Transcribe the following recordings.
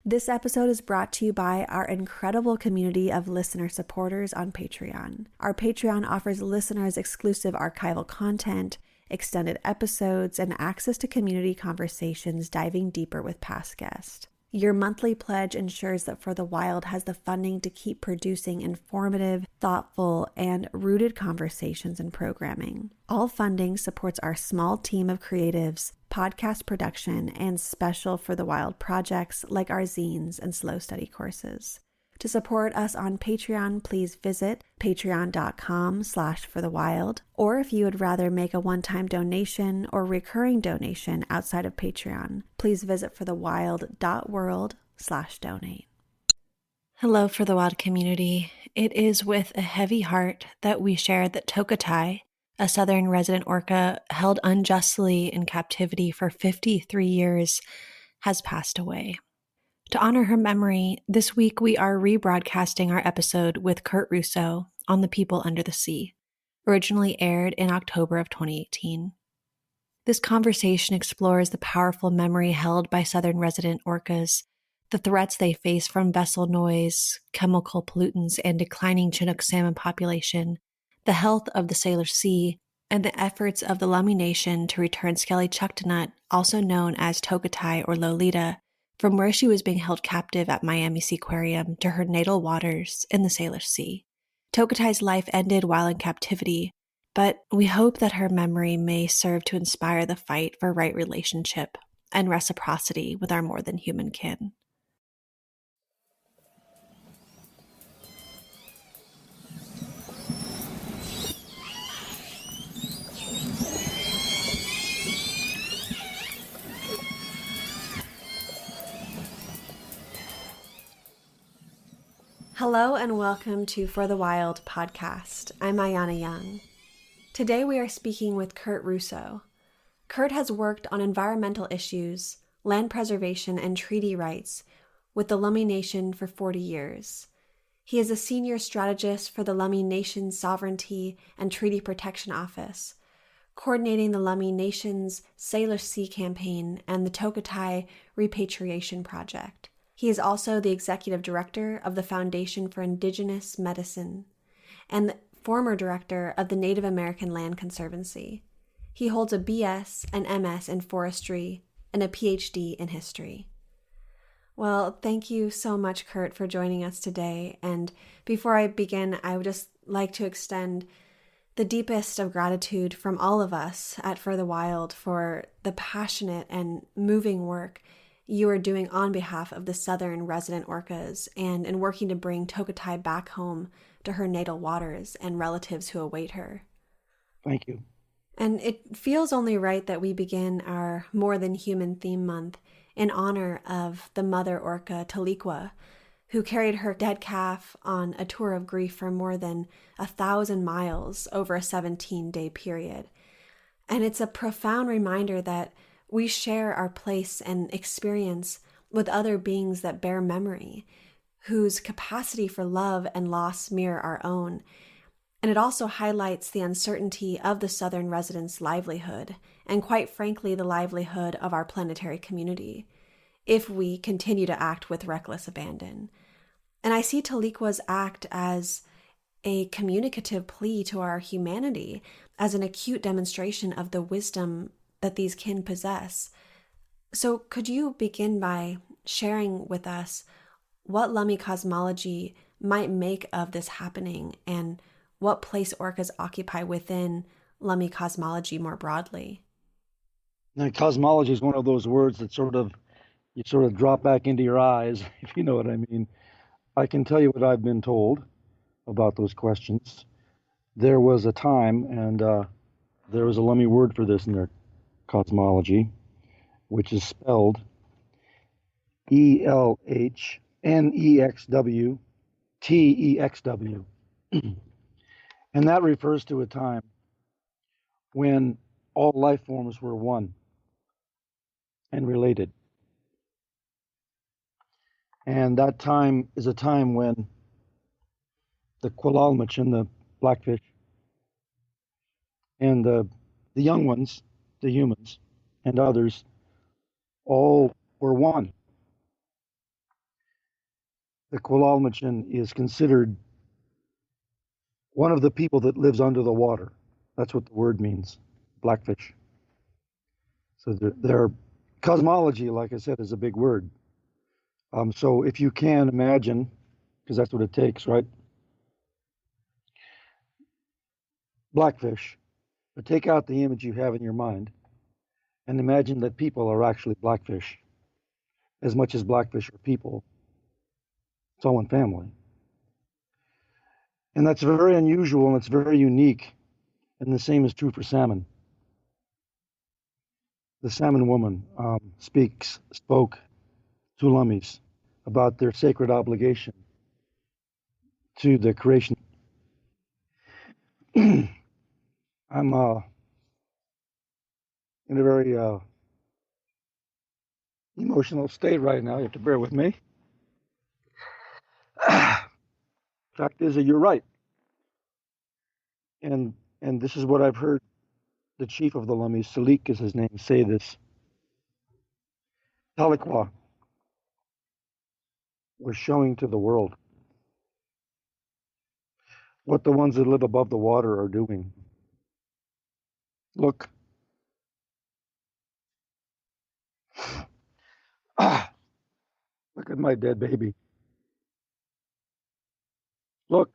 This episode is brought to you by our incredible community of listener supporters on Patreon. Our Patreon offers listeners exclusive archival content, extended episodes, and access to community conversations diving deeper with past guests. Your monthly pledge ensures that For the Wild has the funding to keep producing informative, thoughtful, and rooted conversations and programming. All funding supports our small team of creatives, podcast production, and special For the Wild projects like our zines and slow study courses. To support us on Patreon, please visit patreon.com/forthewild. Or if you would rather make a one-time donation or recurring donation outside of Patreon, please visit forthewild.world/donate. Hello, For the Wild community. It is with a heavy heart that we share that Tokitae, a Southern Resident Orca held unjustly in captivity for 53 years, has passed away. To honor her memory, this week we are rebroadcasting our episode with Kurt Russo on the people under the sea, originally aired in October of 2018. This conversation explores the powerful memory held by Southern Resident Orcas, the threats they face from vessel noise, chemical pollutants, and declining Chinook salmon population, the health of the Salish Sea, and the efforts of the Lummi Nation to return Sk'aliCh'elh-tenaut, also known as Tokitae or Lolita, from where she was being held captive at Miami Seaquarium to her natal waters in the Salish Sea. Tokitae's life ended while in captivity, but we hope that her memory may serve to inspire the fight for right relationship and reciprocity with our more than human kin. Hello and welcome to For the Wild podcast. I'm Ayana Young. Today we are speaking with Kurt Russo. Kurt has worked on environmental issues, land preservation, and treaty rights with the Lummi Nation for 40 years. He is a senior strategist for the Lummi Nation Sovereignty and Treaty Protection Office, coordinating the Lummi Nation's Salish Sea campaign and the Tokitae Repatriation Project. He is also the executive director of the Foundation for Indigenous Medicine and the former director of the Native American Land Conservancy. He holds a BS and MS in forestry and a PhD in history. Well, thank you so much, Kurt, for joining us today. And before I begin, I would just like to extend the deepest of gratitude from all of us at For the Wild for the passionate and moving work you are doing on behalf of the Southern Resident Orcas and in working to bring Tokitae back home to her natal waters and relatives who await her. Thank you. And it feels only right that we begin our More Than Human theme month in honor of the mother orca Taliqua, who carried her dead calf on a tour of grief for more than 1,000 miles over a 17-day period. And it's a profound reminder that we share our place and experience with other beings that bear memory, whose capacity for love and loss mirror our own. And it also highlights the uncertainty of the Southern residents' livelihood, and quite frankly, the livelihood of our planetary community, if we continue to act with reckless abandon. And I see Taliqua's act as a communicative plea to our humanity, as an acute demonstration of the wisdom that these kin possess. So could you begin by sharing with us what Lummi cosmology might make of this happening and what place orcas occupy within Lummi cosmology more broadly? Now, cosmology is one of those words that you drop back into your eyes, if you know what I mean. I can tell you what I've been told about those questions. There was a time, and there was a Lummi word for this in their cosmology, which is spelled ELHNEXWTEXW. And that refers to a time when all life forms were one and related. And that time is a time when the Sk'aliCh'elh-tenaut, the blackfish, and the young ones, the humans, and others, all were one. The Sk'aliCh'elh-tenaut is considered one of the people that lives under the water. That's what the word means, blackfish. So their cosmology, like I said, is a big word. So if you can imagine, because that's what it takes, right? Blackfish, but take out the image you have in your mind and imagine that people are actually blackfish. As much as blackfish are people, it's all one family. And that's very unusual and it's very unique. And the same is true for salmon. The salmon woman spoke to Lummis about their sacred obligation to the creation. I'm in a very emotional state right now. You have to bear with me. Fact is that you're right. And this is what I've heard the chief of the Lummis, Salish is his name, say this. Sk'aliCh'elh was showing to the world what the ones that live above the water are doing. Look. Look at my dead baby. Look.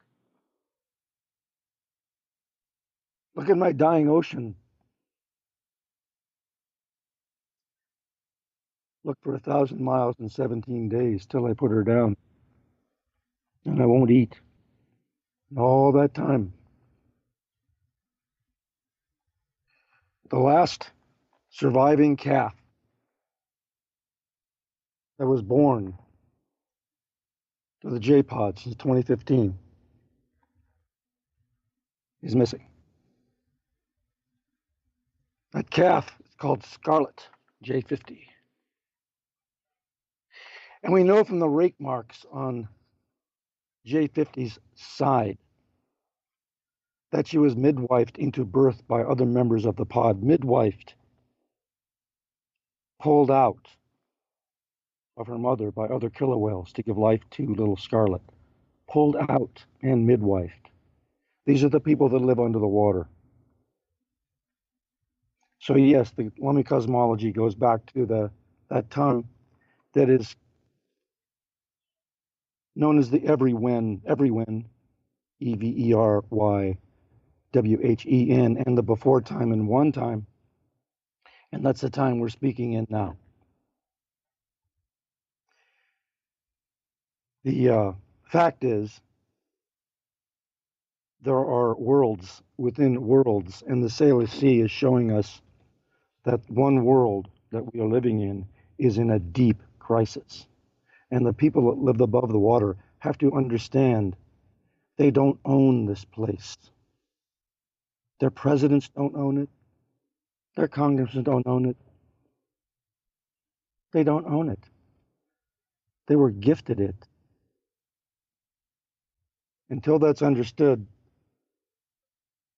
Look at my dying ocean. Look for 1,000 miles in 17 days till I put her down. And I won't eat. All that time. The last surviving calf that was born to the J-pod since 2015 is missing. That calf is called Scarlet J50. And we know from the rake marks on J50's side that she was midwifed into birth by other members of the pod. Midwifed, pulled out of her mother by other killer whales to give life to little Scarlet. Pulled out and midwifed. These are the people that live under the water. So yes, the Lummi cosmology goes back to that time that is known as the Everywhen, EVERYWHEN, and the before time and one time. And that's the time we're speaking in now. The fact is, there are worlds within worlds, and the Salish Sea is showing us that one world that we are living in is in a deep crisis. And the people that live above the water have to understand they don't own this place. Their presidents don't own it. Their congressmen don't own it. They don't own it. They were gifted it. Until that's understood,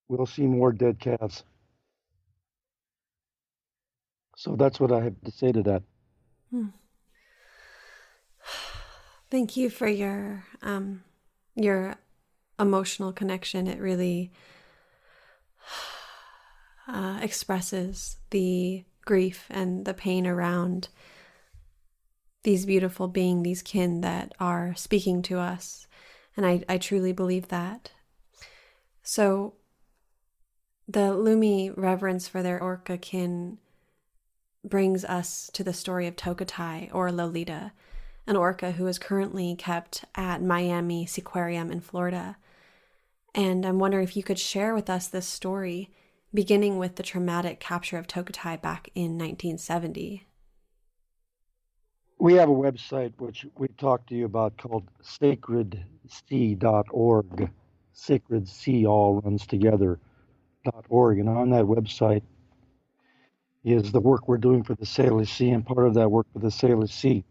we'll see more dead calves. So that's what I have to say to that. Thank you for your emotional connection. It really expresses the grief and the pain around these beautiful beings, these kin that are speaking to us. And I truly believe that. So the Lummi reverence for their orca kin brings us to the story of Tokitae, or Lolita, an orca who is currently kept at Miami Seaquarium in Florida. And I'm wondering if you could share with us this story, beginning with the traumatic capture of Tokitae back in 1970. We have a website which we talked to you about called sacredsea.org. Sacred Sea all runs together.org. And on that website is the work we're doing for the Salish Sea, and part of that work for the Salish Sea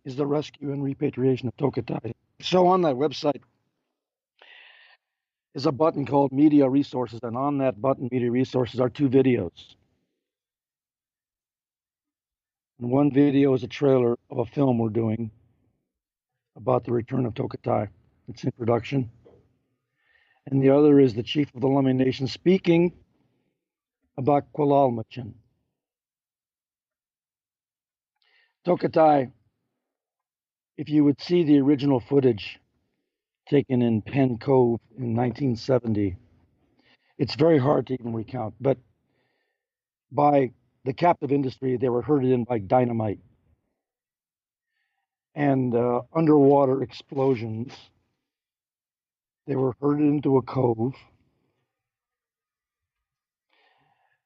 is the rescue and repatriation of Tokitae. So on that website is a button called Media Resources, and on that button, Media Resources, are two videos. And one video is a trailer of a film we're doing about the return of Tokitae, its introduction. And the other is the chief of the Lummi Nation speaking about Sk'aliCh'elh-tenaut. Tokitae, if you would see the original footage taken in Penn Cove in 1970, it's very hard to even recount, but by the captive industry, they were herded in like dynamite. And underwater explosions, they were herded into a cove,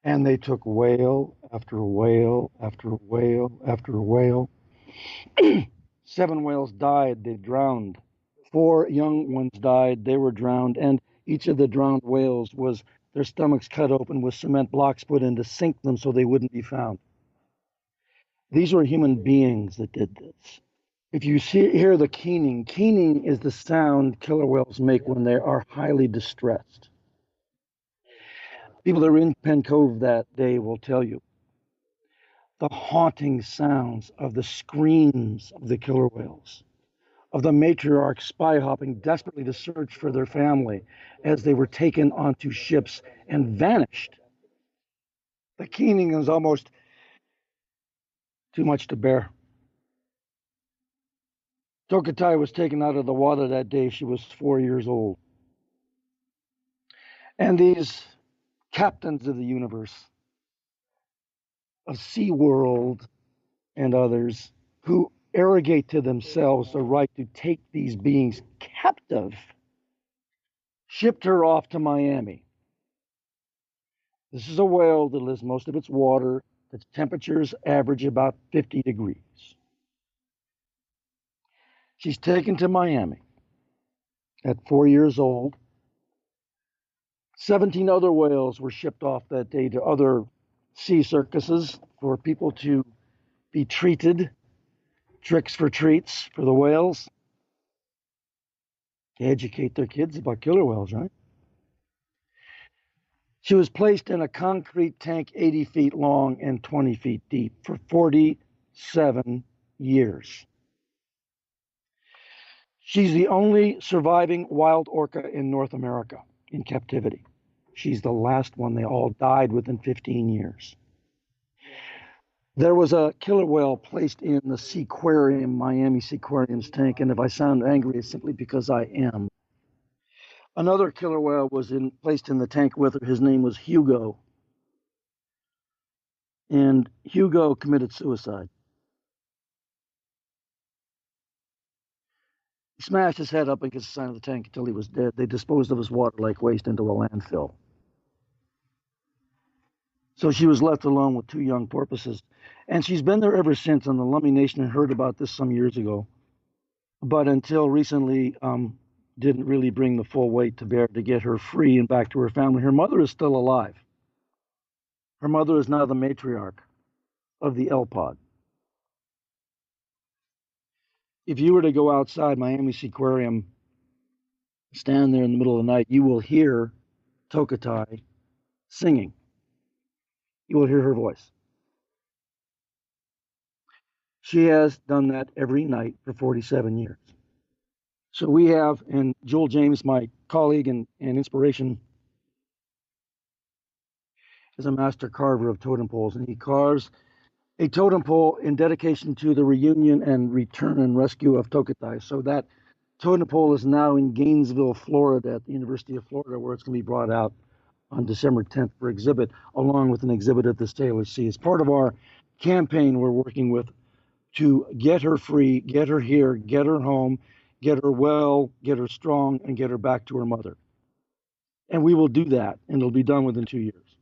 and they took whale after whale after whale after whale. 7 whales died, they drowned. 4 young ones died, they were drowned, and each of the drowned whales was their stomachs cut open with cement blocks put in to sink them so they wouldn't be found. These were human beings that did this. If you hear the keening is the sound killer whales make when they are highly distressed. People that were in Penn Cove that day will tell you the haunting sounds of the screams of the killer whales, of the matriarchs spy hopping desperately to search for their family as they were taken onto ships and vanished. The keening is almost too much to bear. Tokitae was taken out of the water that day. She was 4 years old. And these captains of the universe, of SeaWorld and others, who arrogate to themselves the right to take these beings captive, shipped her off to Miami. This is a whale that lives most of its water. Its temperatures average about 50 degrees. She's taken to Miami at 4 years old. 17 other whales were shipped off that day to other sea circuses for people to be treated. Tricks for treats for the whales. To educate their kids about killer whales, right? She was placed in a concrete tank 80 feet long and 20 feet deep for 47 years. She's the only surviving wild orca in North America in captivity. She's the last one. They all died within 15 years. There was a killer whale placed in the Seaquarium, Miami Seaquarium's tank, and if I sound angry, it's simply because I am. Another killer whale was placed in the tank with her. His name was Hugo. And Hugo committed suicide. He smashed his head up against the side of the tank until he was dead. They disposed of his water like waste into a landfill. So she was left alone with 2 young porpoises. And she's been there ever since, and the Lummi Nation heard about this some years ago. But until recently, didn't really bring the full weight to bear to get her free and back to her family. Her mother is still alive. Her mother is now the matriarch of the L pod. If you were to go outside Miami Seaquarium, stand there in the middle of the night, you will hear Tokitae singing. You will hear her voice. She has done that every night for 47 years. So we have, and Joel James, my colleague and inspiration, is a master carver of totem poles, and he carves a totem pole in dedication to the reunion and return and rescue of Tokitae. So that totem pole is now in Gainesville, Florida, at the University of Florida, where it's going to be brought out on December 10th for exhibit, along with an exhibit at the Salish Sea. It's part of our campaign we're working with to get her free, get her here, get her home, get her well, get her strong, and get her back to her mother. And we will do that, and it'll be done within 2 years.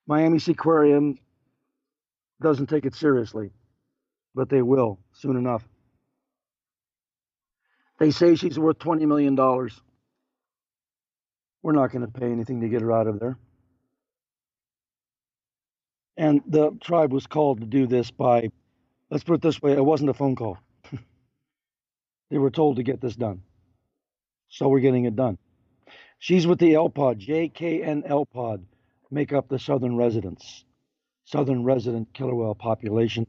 Miami Seaquarium doesn't take it seriously, but they will soon enough. They say she's worth $20 million. We're not going to pay anything to get her out of there. And the tribe was called to do this by, let's put it this way, it wasn't a phone call. They were told to get this done. So we're getting it done. She's with the L pod, JKN pod, make up the Southern residents. Southern resident killer whale population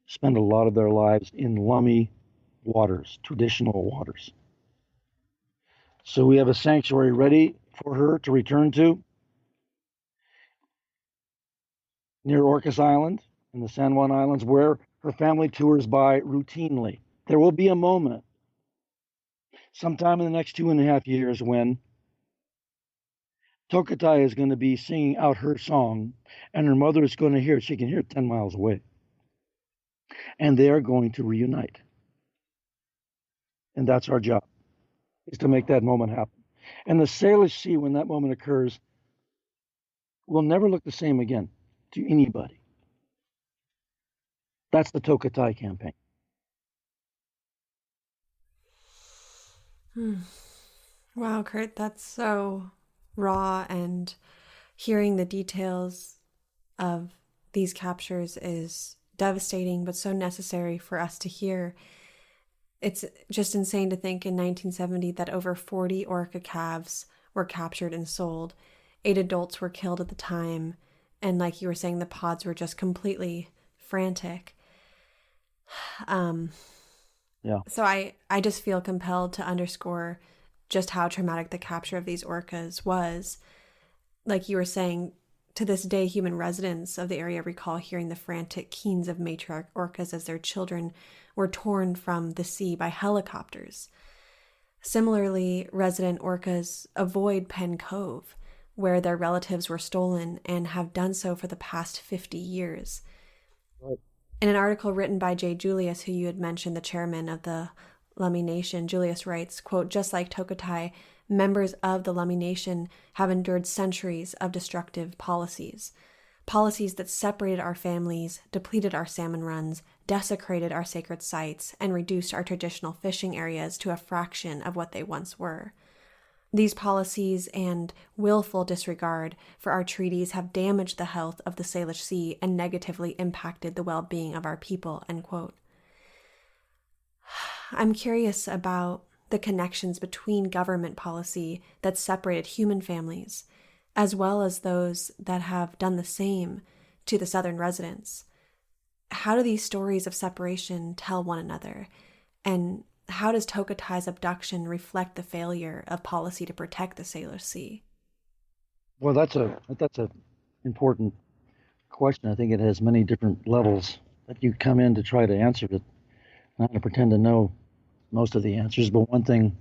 spend a lot of their lives in Lummi waters, traditional waters. So we have a sanctuary ready for her to return to near Orcas Island in the San Juan Islands, where her family tours by routinely. There will be a moment sometime in the next 2.5 years when Tokitae is going to be singing out her song, and her mother is going to hear it. She can hear it 10 miles away. And they are going to reunite. And that's our job, is to make that moment happen. And the Salish Sea, when that moment occurs, will never look the same again to anybody. That's the Tokitae campaign. Wow, Kurt, that's so raw, and hearing the details of these captures is devastating, but so necessary for us to hear. It's just insane to think in 1970 that over 40 orca calves were captured and sold. 8 adults were killed at the time, and like you were saying, the pods were just completely frantic. So I just feel compelled to underscore just how traumatic the capture of these orcas was. Like you were saying, to this day, human residents of the area recall hearing the frantic keens of matriarch orcas as their children were torn from the sea by helicopters. Similarly, resident orcas avoid Penn Cove, where their relatives were stolen, and have done so for the past 50 years. Right. In an article written by Jay Julius, who you had mentioned, the chairman of the Lummi Nation, Julius writes, quote, "Just like Tokitae, members of the Lummi Nation have endured centuries of destructive policies. Policies that separated our families, depleted our salmon runs, desecrated our sacred sites, and reduced our traditional fishing areas to a fraction of what they once were. These policies and willful disregard for our treaties have damaged the health of the Salish Sea and negatively impacted the well-being of our people," end quote. I'm curious about the connections between government policy that separated human families, as well as those that have done the same to the Southern residents. How do these stories of separation tell one another? And how does Tokitae's abduction reflect the failure of policy to protect the Salish Sea? Well, that's a important question. I think it has many different levels that you come in to try to answer it. I'm not going to pretend to know most of the answers, but one thing,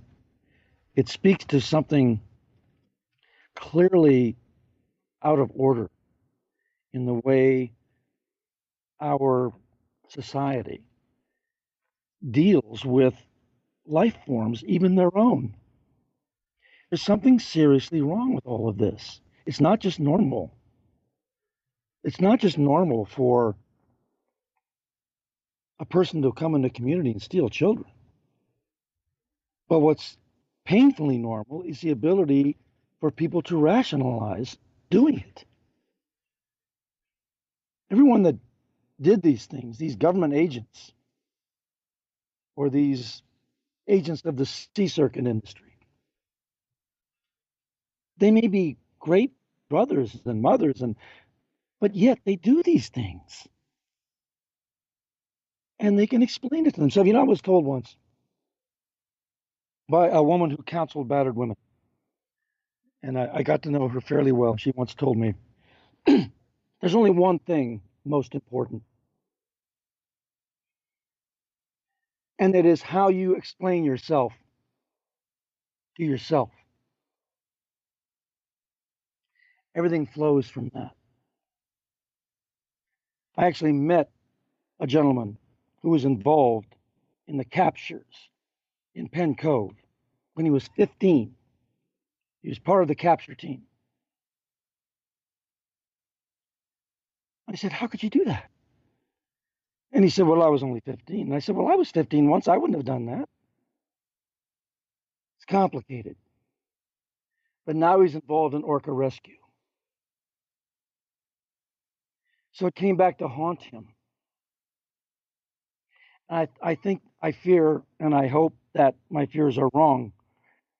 it speaks to something clearly out of order in the way our society deals with life forms, even their own. There's something seriously wrong with all of this. It's not just normal. It's not just normal for a person to come in the community and steal children. But what's painfully normal is the ability for people to rationalize doing it. Everyone that did these things, these government agents, or these agents of the sea circuit industry, they may be great brothers and mothers, but yet they do these things. And they can explain it to themselves. I was told once by a woman who counseled battered women, and I got to know her fairly well. She once told me, there's only one thing most important, and it is how you explain yourself to yourself. Everything flows from that. I actually met a gentleman who was involved in the captures in Penn Cove when he was 15. He was part of the capture team. I said, "How could you do that?" And he said, "Well, I was only 15. And I said, "Well, I was 15 once. I wouldn't have done that." It's complicated. But now he's involved in orca rescue. So it came back to haunt him. I think, I fear, and I hope that my fears are wrong,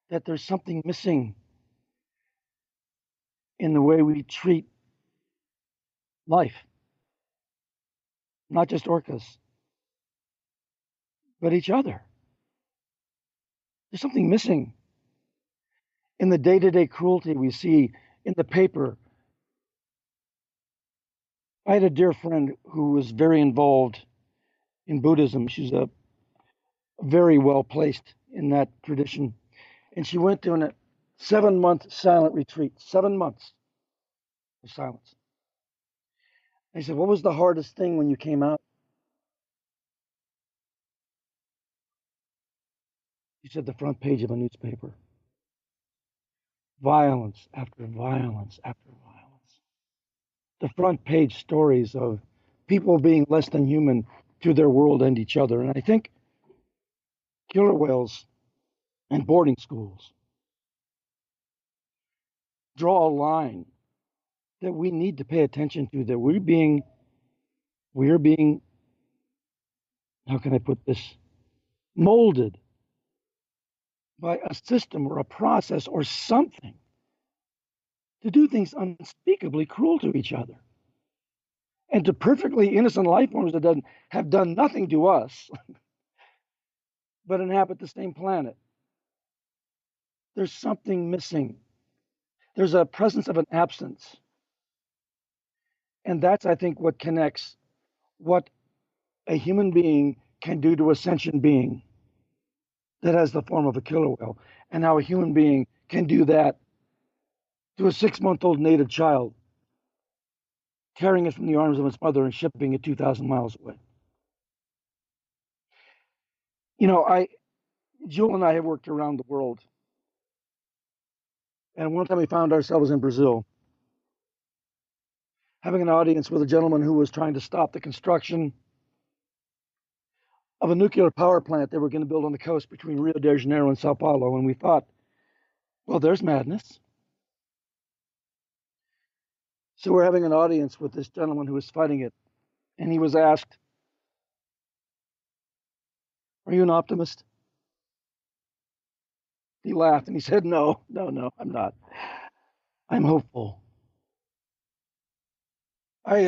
that there's something missing in the way we treat life. Not just orcas, but each other. There's something missing in the day-to-day cruelty we see in the paper. I had a dear friend who was very involved in Buddhism. She's a very well placed in that tradition. And she went to a 7-month silent retreat, 7 months of silence. I said, what was the hardest thing when you came out? She said, the front page of a newspaper. Violence after violence after violence. The front page stories of people being less than human to their world and each other. And I think killer whales and boarding schools draw a line that we need to pay attention to, that we're being, how can I put this, molded by a system or a process or something to do things unspeakably cruel to each other. And to perfectly innocent life forms that have done nothing to us, but inhabit the same planet. There's something missing. There's a presence of an absence. And that's, I think, what connects what a human being can do to a sentient being that has the form of a killer whale, and how a human being can do that to a 6-month-old native child, tearing it from the arms of its mother and shipping it 2,000 miles away. You know, Jewel and I have worked around the world. And one time we found ourselves in Brazil, having an audience with a gentleman who was trying to stop the construction of a nuclear power plant they were going to build on the coast between Rio de Janeiro and Sao Paulo. And we thought, well, there's madness. So we're having an audience with this gentleman who was fighting it. And he was asked, are you an optimist? He laughed and he said, no, I'm not. I'm hopeful. I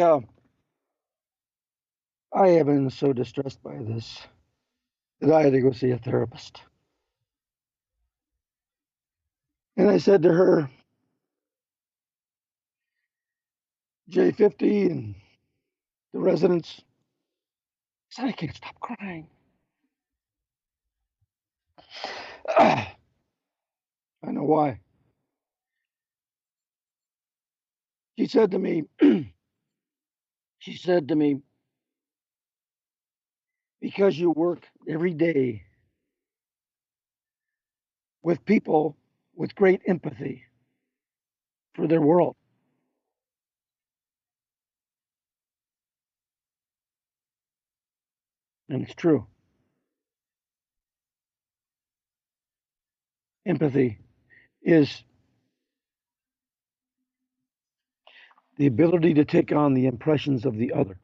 have been so distressed by this that I had to go see a therapist. And I said to her, J50 and the residents, I said, I can't stop crying. I know why. She said to me, because you work every day with people with great empathy for their world. And it's true. Empathy is the ability to take on the impressions of the other.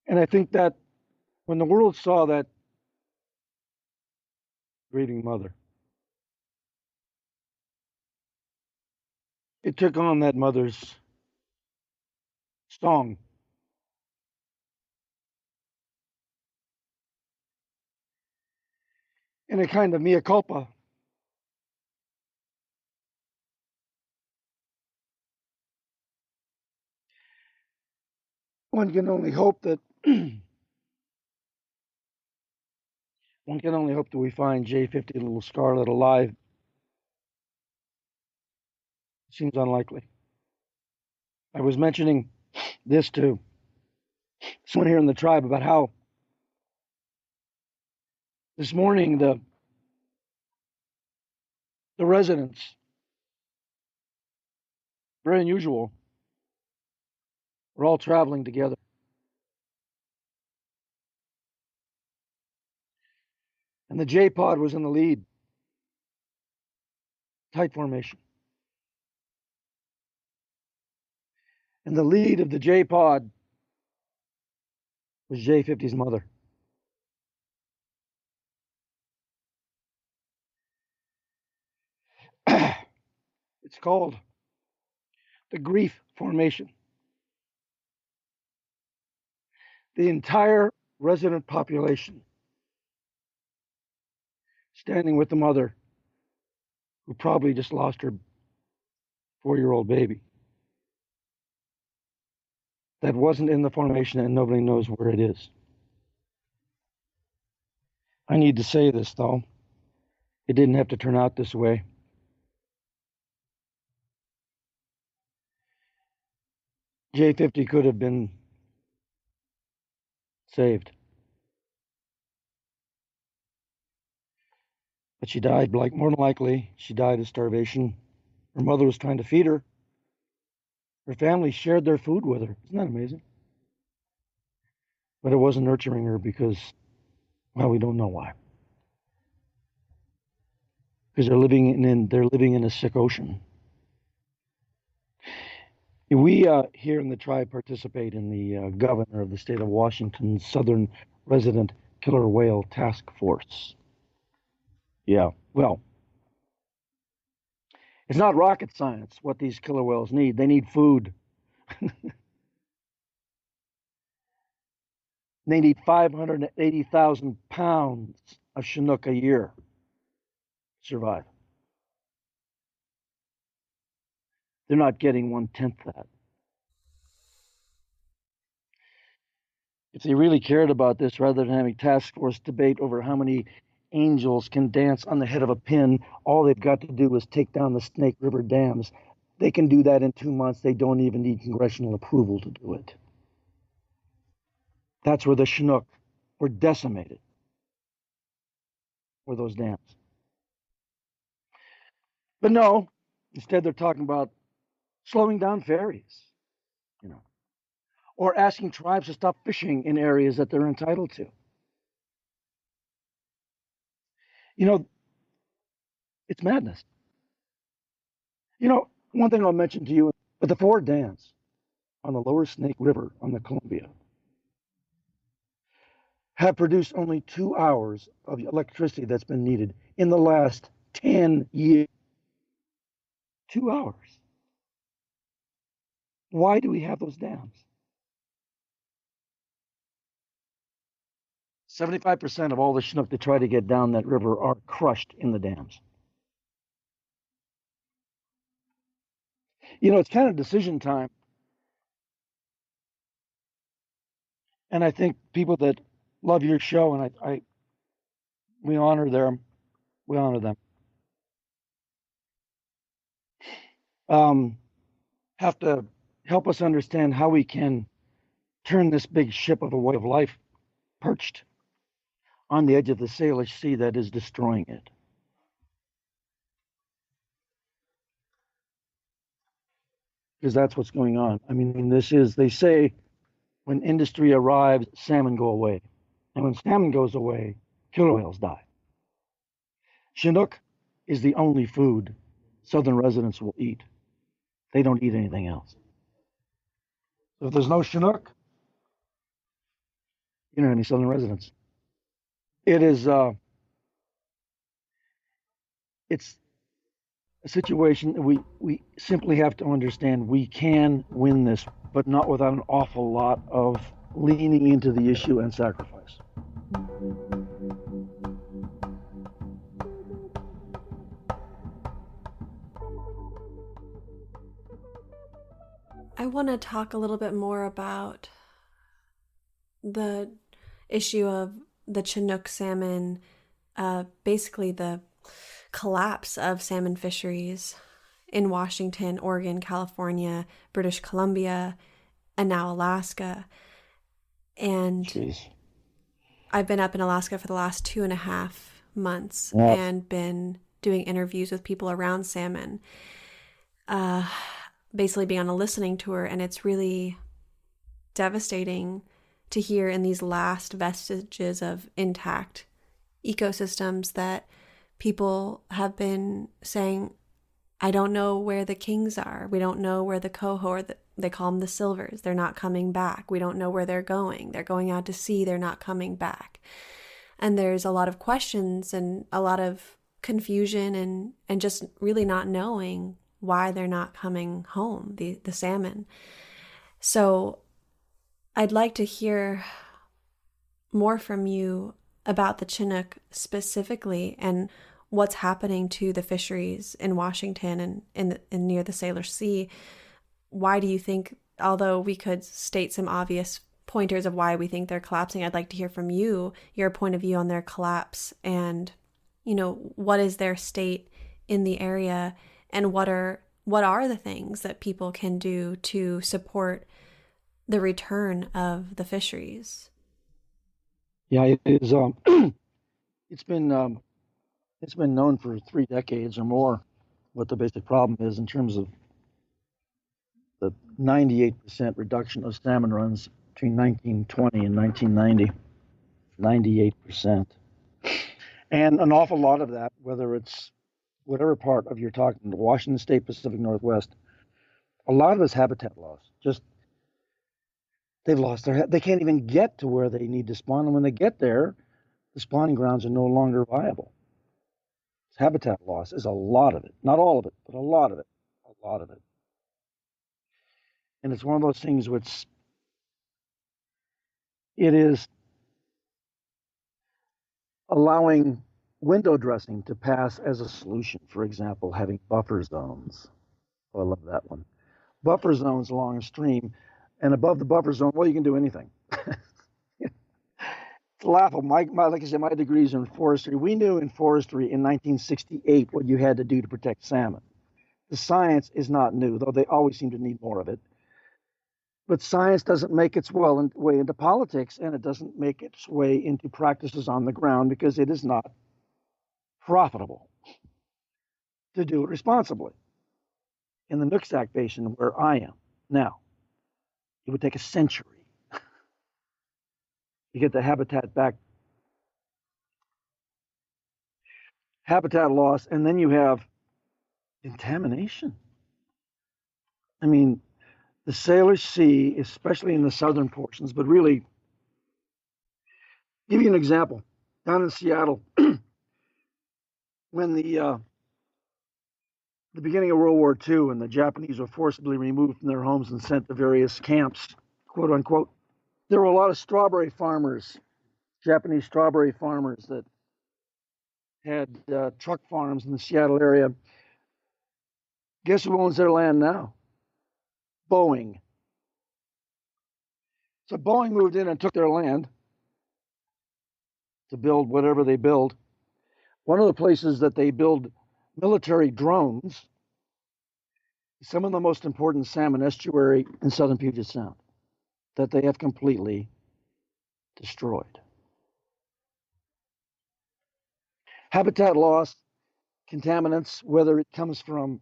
And I think that when the world saw that grieving mother, it took on that mother's song. And a kind of mea culpa. One can only hope that we find J50 little Scarlet alive. Seems unlikely. I was mentioning this to someone here in the tribe about how this morning the residents, very unusual, were all traveling together. And the J pod was in the lead, tight formation. And the lead of the J pod was J50's mother. It's called the grief formation. The entire resident population standing with the mother who probably just lost her 4-year-old baby. That wasn't in the formation and nobody knows where it is. I need to say this, though. It didn't have to turn out this way. J50 could have been saved. But she died, like more than likely, she died of starvation. Her mother was trying to feed her. Her family shared their food with her. Isn't that amazing? But it wasn't nurturing her because, well, we don't know why. Because they're living in a sick ocean. We here in the tribe participate in the governor of the state of Washington's Southern Resident Killer Whale Task Force. Yeah, well, it's not rocket science what these killer whales need. They need food. They need 580,000 pounds of Chinook a year to survive. They're not getting 1/10 that. If they really cared about this, rather than having task force debate over how many angels can dance on the head of a pin, all they've got to do is take down the Snake River dams. They can do that in 2 months. They don't even need congressional approval to do it. That's where the Chinook were decimated, were those dams. But no, instead they're talking about slowing down ferries, or asking tribes to stop fishing in areas that they're entitled to. It's madness. One thing I'll mention to you, the 4 dams on the lower Snake River on the Columbia have produced only 2 hours of electricity that's been needed in the last 10 years. 2 hours. Why do we have those dams? 75% of all the Chinook that try to get down that river are crushed in the dams. It's kind of decision time. And I think people that love your show, and we honor them. Have to help us understand how we can turn this big ship of a way of life perched on the edge of the Salish Sea that is destroying it. Because that's what's going on. I mean, they say when industry arrives, salmon go away. And when salmon goes away, killer whales die. Chinook is the only food Southern residents will eat. They don't eat anything else. So if there's no Chinook, you don't have any Southern residents. It's a situation that we simply have to understand we can win this, but not without an awful lot of leaning into the issue and sacrifice. I want to talk a little bit more about the issue of the Chinook salmon, basically the collapse of salmon fisheries in Washington, Oregon, California, British Columbia, and now Alaska. And Jeez. I've been up in Alaska for the last 2.5 months and been doing interviews with people around salmon, basically being on a listening tour, and it's really devastating to hear in these last vestiges of intact ecosystems that people have been saying, I don't know where the kings are. We don't know where the coho, they call them the silvers. They're not coming back. We don't know where they're going. They're going out to sea. They're not coming back. And there's a lot of questions and a lot of confusion and just really not knowing why they're not coming home, the salmon. So I'd like to hear more from you about the Chinook specifically and what's happening to the fisheries in Washington and near the Salish Sea. Why do you think, although we could state some obvious pointers of why we think they're collapsing, I'd like to hear from you, your point of view on their collapse and, what is their state in the area and what are the things that people can do to support the return of the fisheries? Yeah, it is. It's been known for 3 decades or more what the basic problem is in terms of the 98% reduction of salmon runs between 1920 and 1990. 98%. And an awful lot of that, whether it's whatever part of you're talking, the Washington State, Pacific Northwest, a lot of it's habitat loss. Just they've lost they can't even get to where they need to spawn. And when they get there, the spawning grounds are no longer viable. Habitat loss is a lot of it. Not all of it, but a lot of it. A lot of it. And it's one of those things which it is allowing window dressing to pass as a solution. For example, having buffer zones. Oh, I love that one. Buffer zones along a stream, and above the buffer zone, well, you can do anything. It's laughable. Like I said, my degrees are in forestry. We knew in forestry in 1968 what you had to do to protect salmon. The science is not new, though they always seem to need more of it. But science doesn't make its way into politics, and it doesn't make its way into practices on the ground because it is not profitable to do it responsibly. In the Nooksack Basin, where I am now, it would take a century to get the habitat back. Habitat loss, and then you have contamination. I mean, the Salish Sea, especially in the southern portions, but really, give you an example. Down in Seattle, when the beginning of World War II and the Japanese were forcibly removed from their homes and sent to various camps, quote unquote, there were a lot of strawberry farmers, Japanese strawberry farmers that had truck farms in the Seattle area. Guess who owns their land now? Boeing. So Boeing moved in and took their land to build whatever they build. One of the places that they build military drones is some of the most important salmon estuary in southern Puget Sound that they have completely destroyed. Habitat loss, contaminants, whether it comes from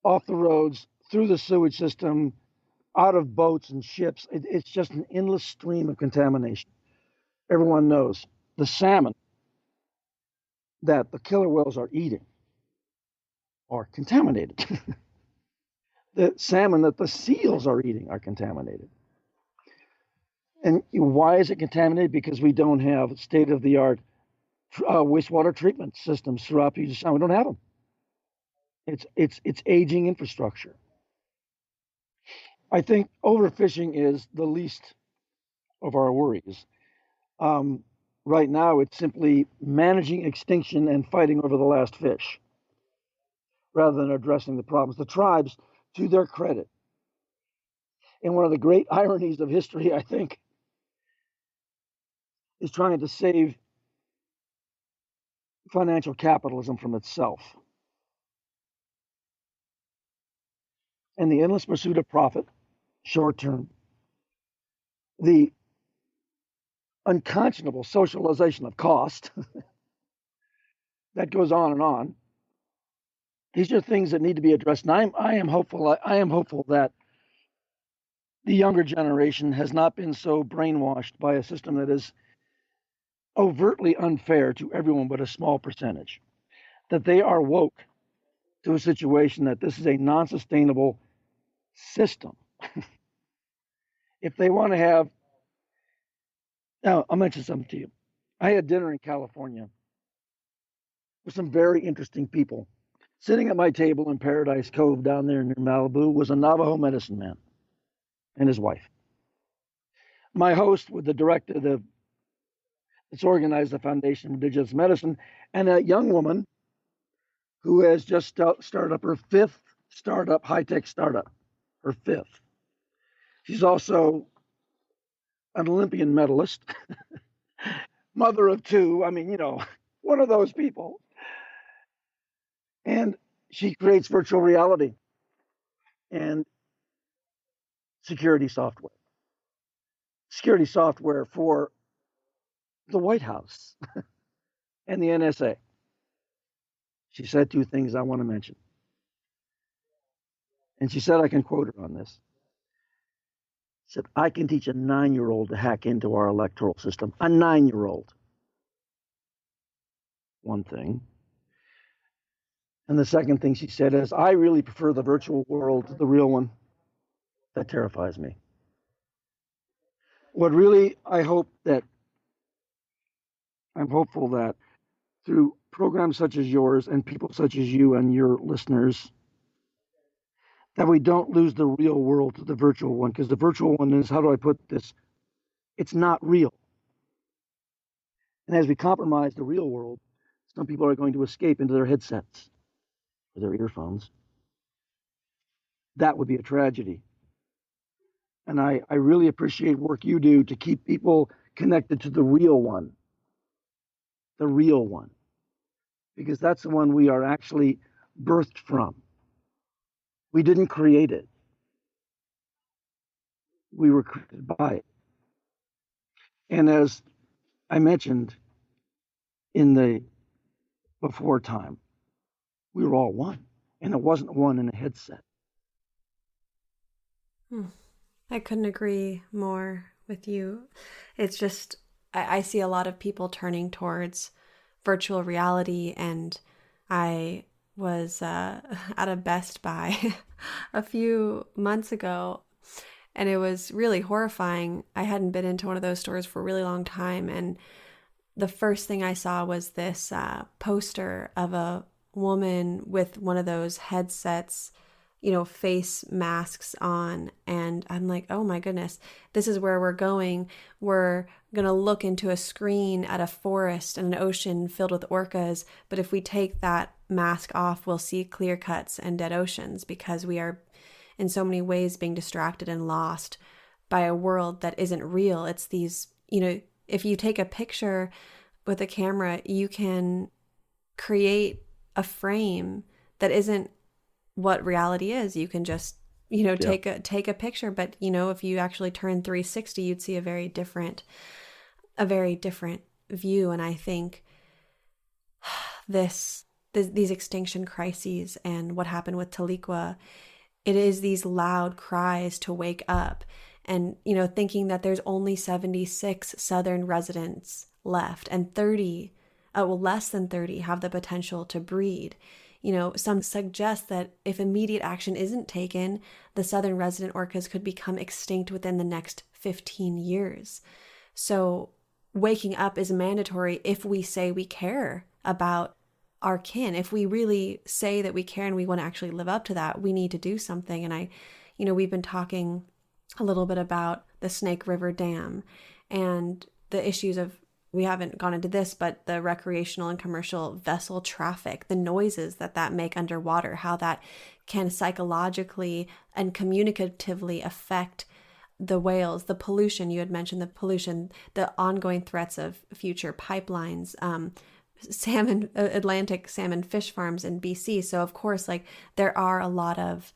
off the roads, through the sewage system, out of boats and ships, it's just an endless stream of contamination. Everyone knows the salmon that the killer whales are eating are contaminated. The salmon that the seals are eating are contaminated. And why is it contaminated? Because we don't have state-of-the-art wastewater treatment systems throughout Puget Sound. We don't have them. It's aging infrastructure. I think overfishing is the least of our worries. Right now, it's simply managing extinction and fighting over the last fish rather than addressing the problems. The tribes, to their credit, and one of the great ironies of history, I think, is trying to save financial capitalism from itself. And the endless pursuit of profit, short term, the unconscionable socialization of cost that goes on and on. These are things that need to be addressed. And I am hopeful that the younger generation has not been so brainwashed by a system that is overtly unfair to everyone but a small percentage, that they are woke to a situation that this is a non-sustainable system. If they want to have, now I'll mention something to you. I had dinner in California with some very interesting people. Sitting at my table in Paradise Cove down there near Malibu was a Navajo medicine man and his wife. My host, with the It's organized the Foundation of Indigenous Medicine, and a young woman who has just started up her fifth high-tech startup, her fifth. She's also an Olympian medalist, mother of two. I mean, one of those people. And she creates virtual reality and security software for the White House and the NSA. She said two things I want to mention. And she said, I can quote her on this. She said, I can teach a 9-year-old to hack into our electoral system. A 9-year-old. One thing. And the second thing she said is, I really prefer the virtual world to the real one. That terrifies me. What really, I'm hopeful that through programs such as yours and people such as you and your listeners, that we don't lose the real world to the virtual one, because the virtual one is, how do I put this? It's not real. And as we compromise the real world, some people are going to escape into their headsets or their earphones. That would be a tragedy. And I really appreciate work you do to keep people connected to the real one, because that's the one we are actually birthed from. We didn't create it. We were created by it. And as I mentioned in the before time, we were all one, and it wasn't one in a headset. I couldn't agree more with you. It's just, I see a lot of people turning towards virtual reality, and I was at a Best Buy a few months ago, and it was really horrifying. I hadn't been into one of those stores for a really long time, and the first thing I saw was this poster of a woman with one of those headsets, face masks on. And I'm like, oh my goodness, this is where we're going. We're going to look into a screen at a forest and an ocean filled with orcas. But if we take that mask off, we'll see clear cuts and dead oceans, because we are in so many ways being distracted and lost by a world that isn't real. It's these, if you take a picture with a camera, you can create a frame that isn't what reality is. You can just, take a picture, but if you actually turn 360, you'd see a very different view. And I think these extinction crises and what happened with Taliqua, it is these loud cries to wake up, and thinking that there's only 76 Southern residents left, and less than 30 have the potential to breed. Some suggest that if immediate action isn't taken, the Southern resident orcas could become extinct within the next 15 years. So waking up is mandatory if we say we care about our kin. If we really say that we care and we want to actually live up to that, we need to do something. And we've been talking a little bit about the Snake River Dam and the issues of, we haven't gone into this, but the recreational and commercial vessel traffic, the noises that make underwater, how that can psychologically and communicatively affect the whales, the pollution, you had mentioned the pollution, the ongoing threats of future pipelines, Atlantic salmon fish farms in BC. So of course, there are a lot of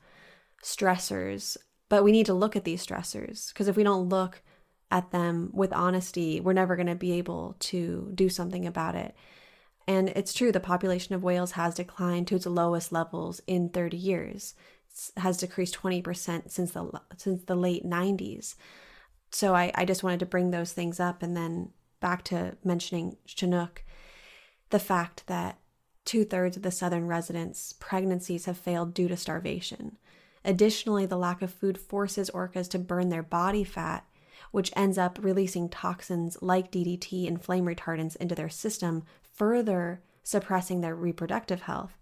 stressors, but we need to look at these stressors, because if we don't look at them with honesty, we're never going to be able to do something about it. And it's true, the population of whales has declined to its lowest levels in 30 years. It has decreased 20% since the late 90s. So I just wanted to bring those things up. And then back to mentioning Chinook, the fact that 2/3 of the Southern residents' pregnancies have failed due to starvation. Additionally, the lack of food forces orcas to burn their body fat, which ends up releasing toxins like DDT and flame retardants into their system, further suppressing their reproductive health.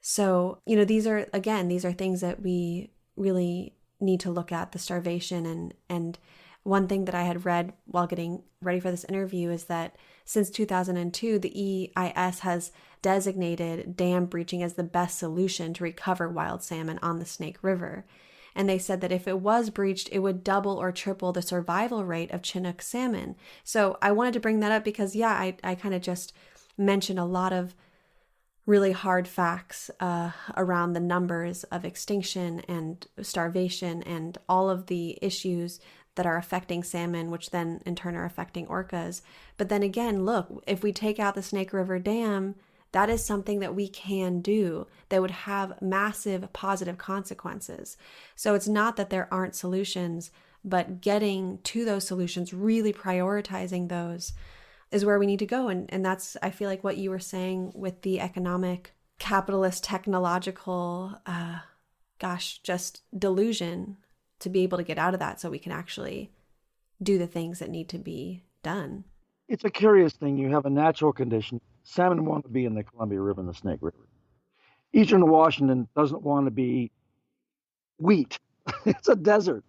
So, these are things that we really need to look at, the starvation and one thing that I had read while getting ready for this interview is that since 2002, the EIS has designated dam breaching as the best solution to recover wild salmon on the Snake River. And they said that if it was breached, it would double or triple the survival rate of Chinook salmon. So I wanted to bring that up because, I kind of just mentioned a lot of really hard facts around the numbers of extinction and starvation and all of the issues that are affecting salmon, which then in turn are affecting orcas. But then again, look, if we take out the Snake River Dam, that is something that we can do that would have massive positive consequences. So it's not that there aren't solutions, but getting to those solutions, really prioritizing those, is where we need to go. And that's, I feel like, what you were saying with the economic, capitalist, technological, just delusion, to be able to get out of that so we can actually do the things that need to be done. It's a curious thing. You have a natural condition. Salmon want to be in the Columbia River and the Snake River. Eastern Washington doesn't want to be wheat. It's a desert.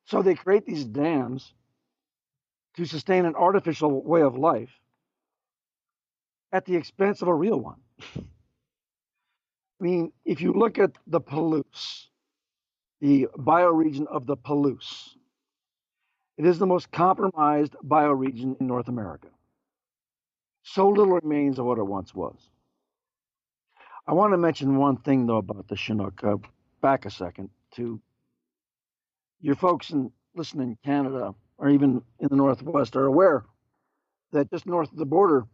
So they create these dams to sustain an artificial way of life at the expense of a real one. I mean, if you look at the Palouse, the bioregion of the Palouse, it is the most compromised bioregion in North America. So little remains of what it once was. I want to mention one thing, though, about the Chinook. Back a second to your folks listening in Canada, or even in the Northwest, are aware that just north of the border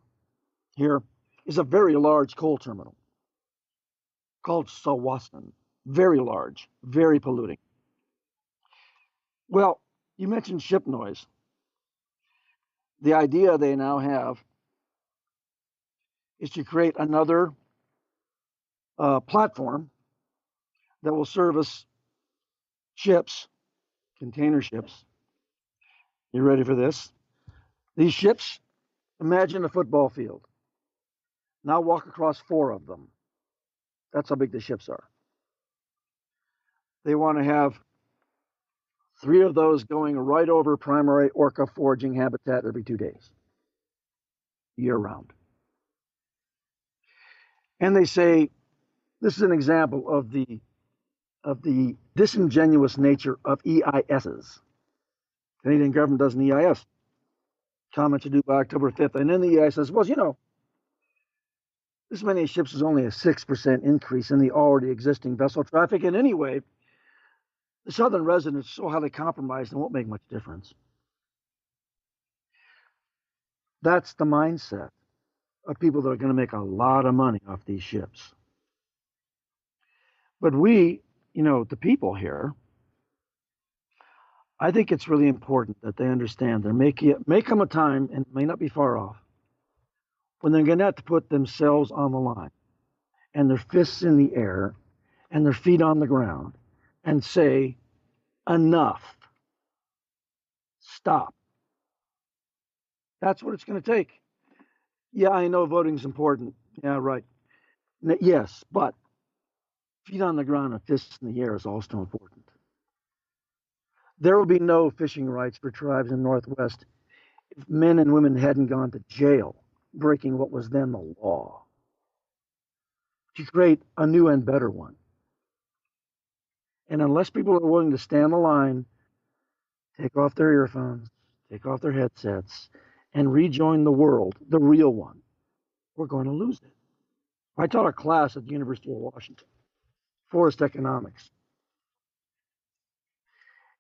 here is a very large coal terminal called Sawasan. Very large, very polluting. Well, you mentioned ship noise. The idea they now have is to create another platform that will service ships, container ships. You ready for this? These ships, imagine a football field. Now walk across 4 of them. That's how big the ships are. They want to have 3 of those going right over primary orca foraging habitat every 2 days, year round. And they say this is an example of the disingenuous nature of EISs. Canadian government does an EIS. Comment to do by October 5th. And then the EIS says, well, this many ships is only a 6% increase in the already existing vessel traffic. And anyway, the Southern residents are so highly compromised, it won't make much difference. That's the mindset of people that are going to make a lot of money off these ships. But we, the people here, I think it's really important that they understand there may come a time, and it may not be far off, when they're going to have to put themselves on the line and their fists in the air and their feet on the ground and say, enough, stop. That's what it's going to take. Yeah, I know voting's important. Yeah, right. Yes, but feet on the ground and fists in the air is also important. There will be no fishing rights for tribes in the Northwest if men and women hadn't gone to jail breaking what was then the law, to create a new and better one. And unless people are willing to stand the line, take off their earphones, take off their headsets, and rejoin the world, the real one, we're going to lose it. I taught a class at the University of Washington, forest economics.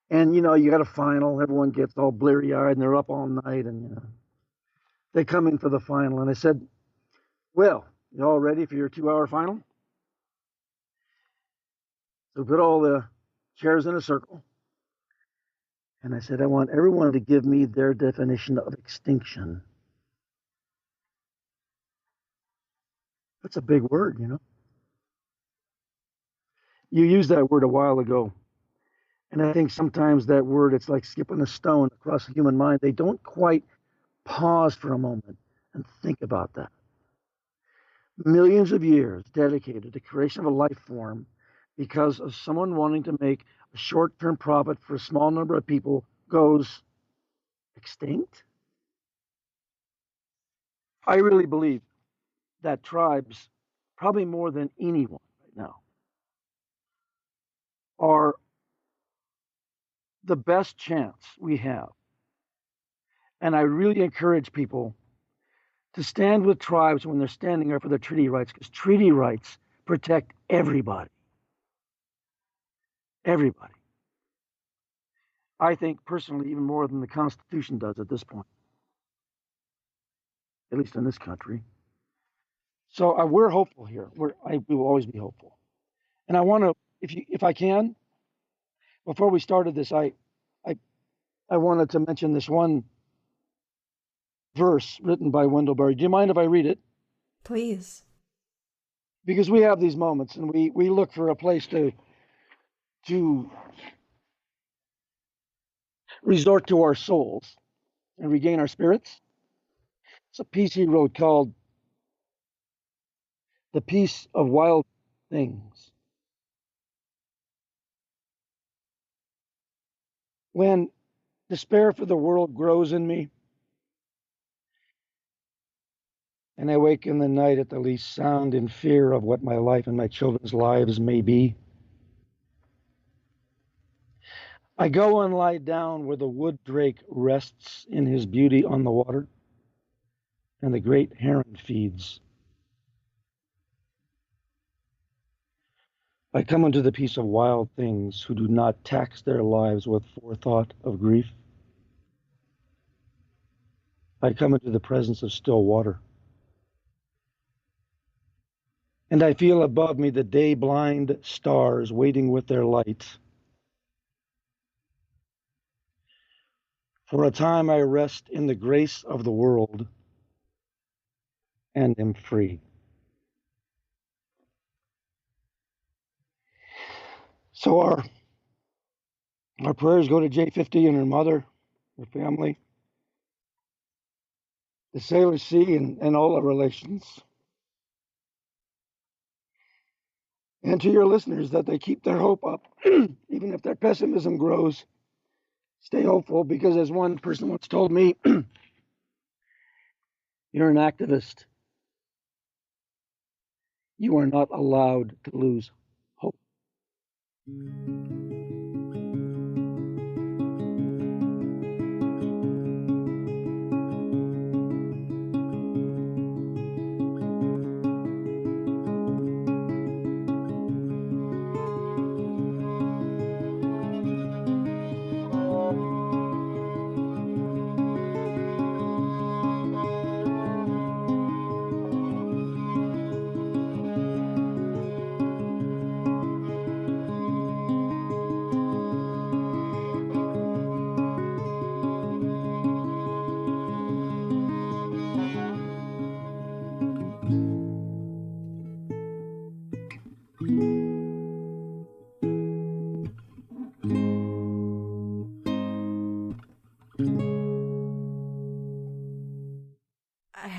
And, you got a final, everyone gets all bleary-eyed, and they're up all night, and, they come in for the final, and I said, well, you all ready for your 2-hour final? So put all the chairs in a circle. And I said, I want everyone to give me their definition of extinction. That's a big word, You used that word a while ago. And I think sometimes that word, it's like skipping a stone across the human mind. They don't quite pause for a moment and think about that. Millions of years dedicated to the creation of a life form because of someone wanting to make a short-term profit for a small number of people goes extinct? I really believe that tribes, probably more than anyone right now, are the best chance we have. And I really encourage people to stand with tribes when they're standing up for their treaty rights, because treaty rights protect everybody. Everybody. I think personally, even more than the Constitution does at this point, at least in this country. So we're hopeful here. We will always be hopeful. And I want to, if I can, before we started this, I wanted to mention this one verse written by Wendell Berry. Do you mind if I read it? Please. Because we have these moments, and we look for a place to resort to our souls and regain our spirits. It's a piece he wrote called "The Peace of Wild Things." When despair for the world grows in me, and I wake in the night at the least sound in fear of what my life and my children's lives may be, I go and lie down where the wood drake rests in his beauty on the water, and the great heron feeds. I come unto the peace of wild things who do not tax their lives with forethought of grief. I come into the presence of still water. And I feel above me the day-blind stars waiting with their light. For a time I rest in the grace of the world and am free. So our prayers go to J50 and her mother, her family, the Salish Sea and all the relations. And to your listeners, that they keep their hope up, even if their pessimism grows. Stay hopeful, because as one person once told me, you're an activist. You are not allowed to lose hope.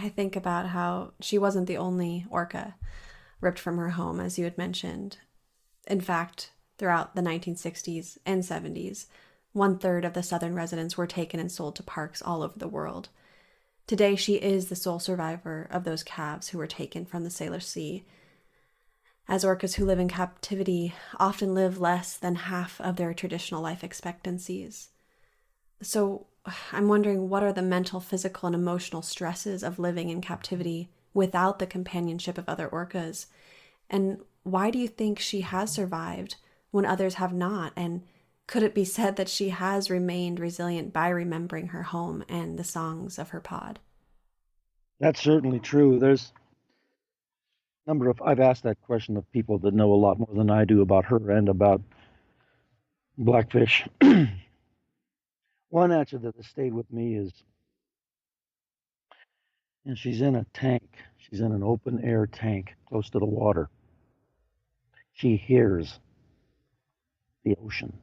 I think about how she wasn't the only orca ripped from her home, as you had mentioned. In fact, throughout the 1960s and 70s, 1/3 of the Southern residents were taken and sold to parks all over the world. Today, she is the sole survivor of those calves who were taken from the Salish Sea, as orcas who live in captivity often live less than half of their traditional life expectancies. So I'm wondering, what are the mental, physical, and emotional stresses of living in captivity without the companionship of other orcas? And why do you think she has survived when others have not? And could it be said that she has remained resilient by remembering her home and the songs of her pod? That's certainly true. There's a number of, I've asked that question of people that know a lot more than I do about her and about blackfish. One answer that has stayed with me is, and she's in a tank. She's in an open air tank close to the water. She hears the ocean.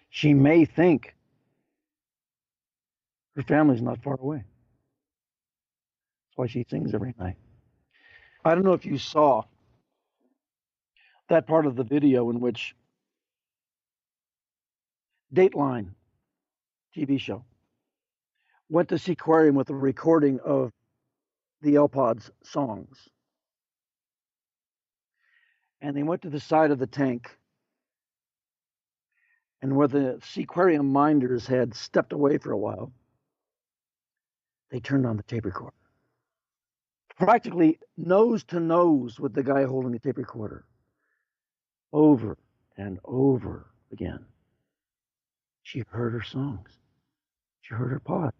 She may think her family's not far away. That's why she sings every night. I don't know if you saw that part of the video in which Dateline TV show. Went to Seaquarium with a recording of the L-Pod's songs. And they went to the side of the tank, and where the Seaquarium minders had stepped away for a while, they turned on the tape recorder. Practically nose to nose with the guy holding the tape recorder. Over and over again. She heard her songs. She heard her pod.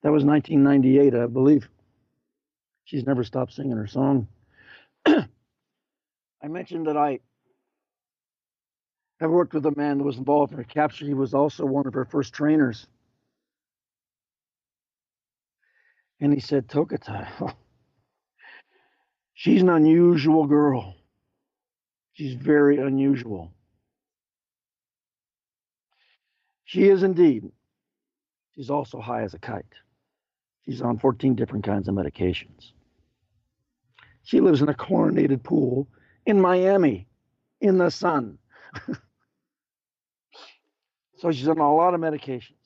That was 1998, I believe. She's never stopped singing her song. I mentioned that I have worked with a man that was involved in her capture. He was also one of her first trainers. And he said, Tokitae, she's an unusual girl. She's very unusual. She is indeed. She's also high as a kite. She's on 14 different kinds of medications. She lives in a chlorinated pool in Miami, in the sun. So she's on a lot of medications.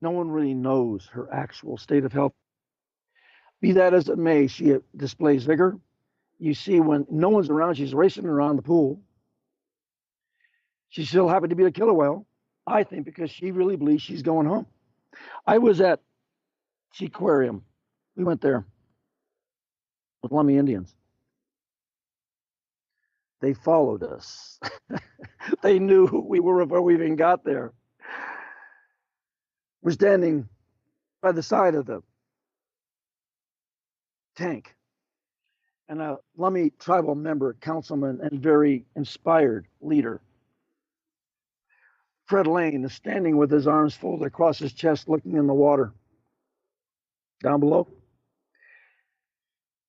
No one really knows her actual state of health. Be that as it may, she displays vigor. You see, when no one's around, she's racing around the pool. She's still happy to be a killer whale, I think, because she really believes she's going home. I was at Seaquarium. We went there with Lummi Indians. They followed us. They knew who we were before we even got there. We're standing by the side of the tank. And a Lummi tribal member, councilman, and very inspired leader, Fred Lane, is standing with his arms folded across his chest, looking in the water down below.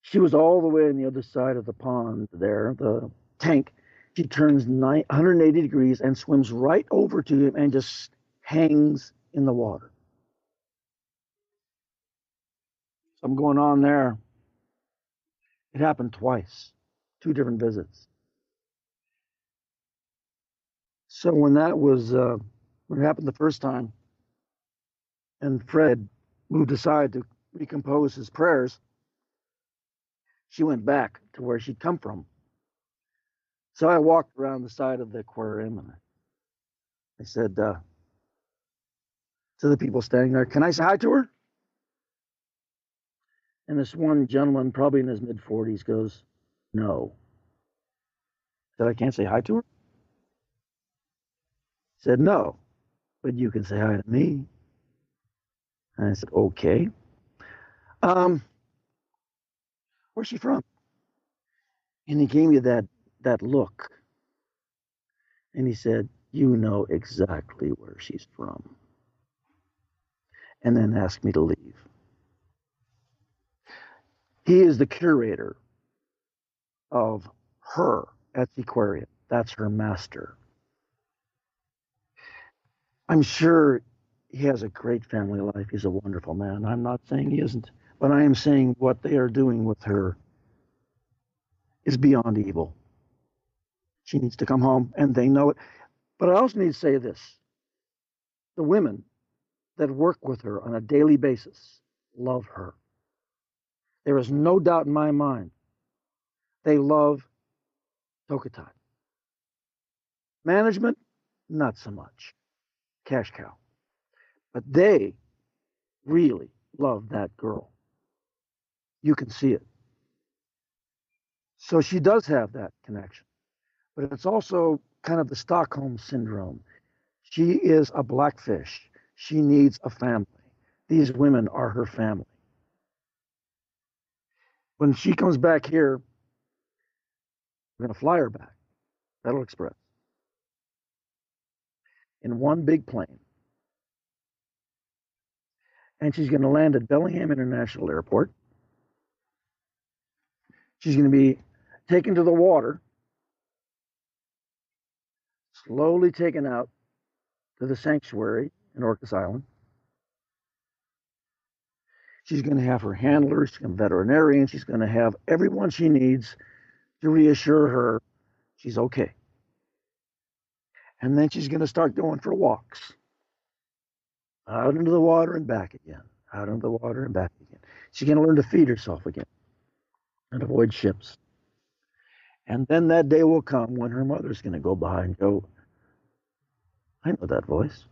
She was all the way on the other side of the pond there, the tank. She turns 180 degrees and swims right over to him and just hangs in the water. Something going on there. It happened twice, 2 different visits. So when that was, when it happened the first time, and Fred moved aside to recompose his prayers, she went back to where she'd come from. So I walked around the side of the aquarium and I said to the people standing there, can I say hi to her? And this one gentleman, probably in his mid-40s, goes, no. I said, I can't say hi to her? He said, no, but you can say hi to me. And I said, okay. Where's she from? And he gave me that look. And he said, you know exactly where she's from. And then asked me to leave. He is the curator of her at the aquarium. That's her master. I'm sure he has a great family life. He's a wonderful man. I'm not saying he isn't, but I am saying what they are doing with her is beyond evil. She needs to come home, and they know it. But I also need to say this. The women that work with her on a daily basis love her. There is no doubt in my mind they love Tokitae. Management, not so much. Cash cow. But they really love that girl. You can see it. So she does have that connection. But it's also kind of the Stockholm syndrome. She is a blackfish. She needs a family. These women are her family. When she comes back here, we're going to fly her back, Federal Express, in one big plane. And she's going to land at Bellingham International Airport. She's going to be taken to the water, slowly taken out to the sanctuary in Orcas Island. She's going to have her handlers, she's going to have a veterinarian, she's going to have everyone she needs to reassure her she's okay. And then she's going to start going for walks. Out into the water and back again. Out into the water and back again. She's going to learn to feed herself again and avoid ships. And then that day will come when her mother's going to go by and go, I know that voice.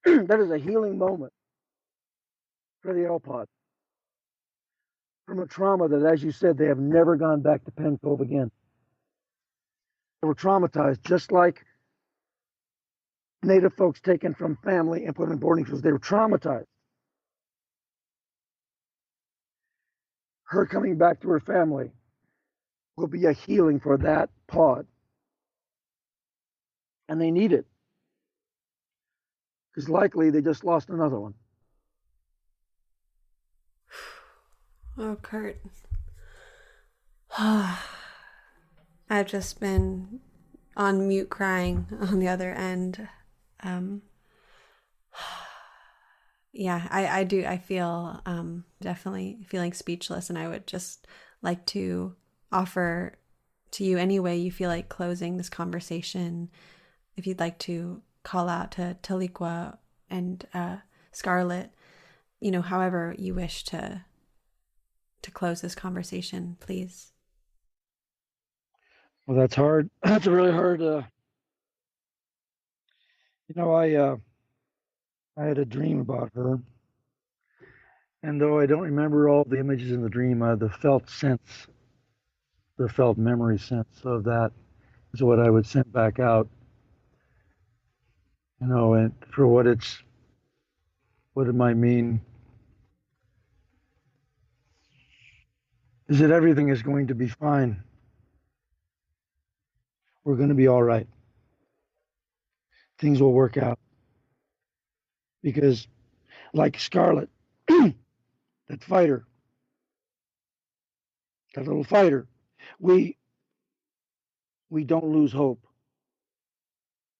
That is a healing moment for the L-pod. From a trauma that, as you said, they have never gone back to Penn Cove again. They were traumatized, just like Native folks taken from family and put in boarding schools. They were traumatized. Her coming back to her family will be a healing for that pod. And they need it. Because likely they just lost another one. Oh, Kurt. I've just been on mute crying on the other end. Yeah, I do. I feel definitely feeling speechless, and I would just like to offer to you any way you feel like closing this conversation. If you'd like to call out to Sk'aliCh'elh and Scarlet, however you wish to close this conversation, please. Well, that's hard. That's a really hard. I had a dream about her, and though I don't remember all the images in the dream, the felt memory sense of that is what I would send back out. And for what it might mean is that everything is going to be fine. We're going to be all right. Things will work out. Because, like Scarlet, that fighter, that little fighter, we don't lose hope,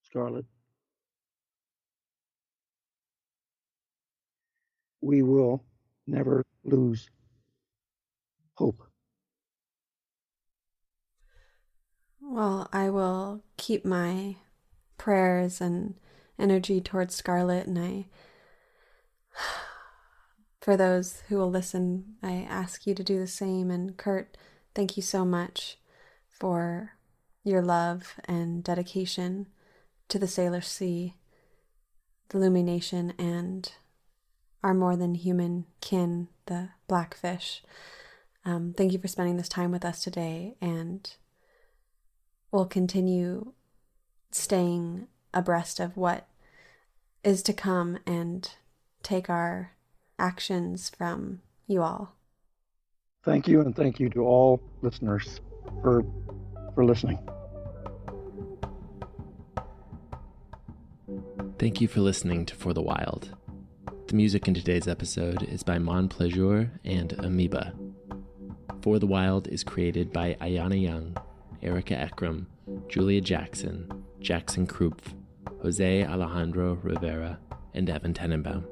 Scarlet. We will never lose hope. Well, I will keep my prayers and energy towards Scarlet, and for those who will listen, I ask you to do the same. And Kurt, thank you so much for your love and dedication to the Salish Sea, the Lummi Nation, and our more than human kin, the blackfish. Thank you for spending this time with us today, and we'll continue staying abreast of what is to come and take our actions from you all. Thank you, and thank you to all listeners for listening. Thank you for listening to For the Wild. The music in today's episode is by Mon Pleasure and Amoeba. For the Wild is created by Ayana Young, Erica Ekram, Julia Jackson, Jackson Krupp, Jose Alejandro Rivera, and Evan Tenenbaum.